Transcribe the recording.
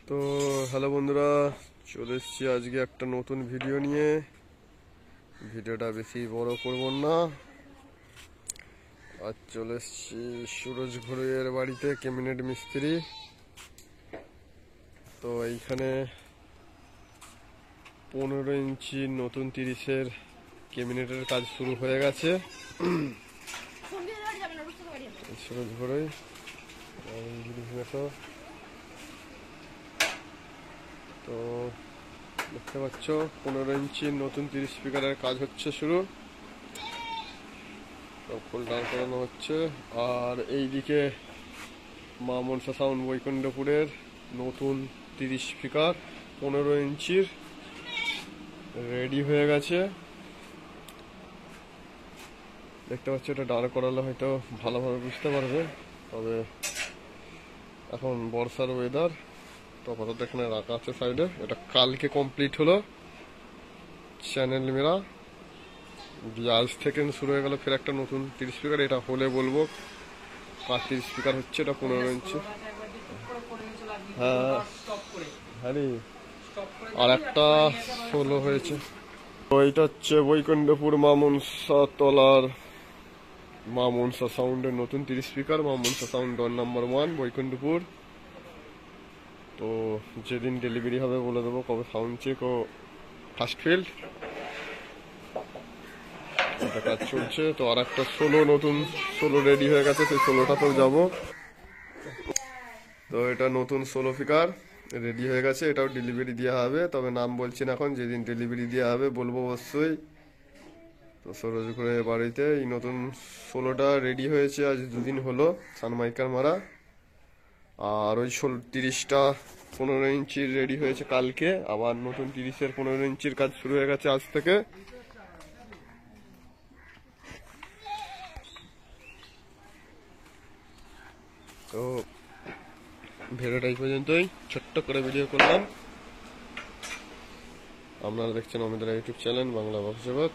তো হ্যালো বন্ধুরা, চলে এসেছি আজকে একটা নতুন ভিডিও নিয়ে। ভিডিওটা বেশি বড় করব না। আজ চলে এসেছি সুরজ ঘোড়ের বাড়িতে, ক্যাবিনেট মিস্ত্রি। তো এইখানে 15 ইঞ্চি নতুন 30-এর ক্যাবিনেটের কাজ শুরু হয়ে গেছে সুরজ ঘোড়ে। তো দেখতে পাচ্ছ 15 ইঞ্চি নতুন 30 স্পিকারের কাজ হচ্ছে শুরু। ফুল ডাউন করানো হচ্ছে। আর এইদিকে মা মনসা সাউন্ড বৈকুণ্ঠপুরের নতুন 30 স্পিকার 15 ইঞ্চির রেডি হয়ে গেছে। দেখতে পাচ্ছ, এটা দাঁড় করালে হয়তো ভালোভাবে বুঝতে পারবে। তবে এখন বর্ষার ওয়েদার, তো আপাতত এখানে রাখা আছে সাইডে। এটা কালকে কমপ্লিট হলো চ্যানেল মেরা। আজ থেকে শুরু হয়ে গেল ফের একটা নতুন 30 স্পিকার। এটা হলে বলবো কার 30 স্পিকার হচ্ছে। এটা 15 ইঞ্চি। হ্যাঁ হ্যাঁ, আর একটা 16 হয়েছে। তো এইটা হচ্ছে বৈকুণ্ঠপুর মা মনসা তলার মা মনসা সাউন্ডের নতুন 30 স্পিকার। মা মনসা সাউন্ড ডোর নাম্বার 1 বৈকুণ্ঠপুর। তো যেদিন ডেলিভারি হবে বলে দেবো কবে সাউন্ড চেক ও ফার্স্ট ফিল্ড। এটা কাজ চলছে। তো আর একটা 16 নতুন 16 রেডি হয়ে গেছে, সেই 16টাতেও যাবো। তো এটা নতুন 16 স্পিকার রেডি হয়ে গেছে, এটাও ডেলিভারি দেওয়া হবে। তবে নাম বলছি না এখন, যেদিন ডেলিভারি দেওয়া হবে বলবো অবশ্যই। তো সুরজ ঘোড়ের বাড়িতে এই নতুন 16টা রেডি হয়েছে আজ 2 দিন হলো সানমাইকার মারা। আর ওই 30টা 15 ইঞ্চির রেডি হয়েছে কালকে। আবার নতুন 30-এর 15 ইঞ্চির কাজ শুরু হয়ে গেছে আজ থেকে। তো ভিডিওটা এই পর্যন্তই, ছোট্ট করে ভিডিও করলাম। আপনারা দেখছেন অমিতরা ইউটিউব চ্যানেল বাংলা ভবিষ্যৎ।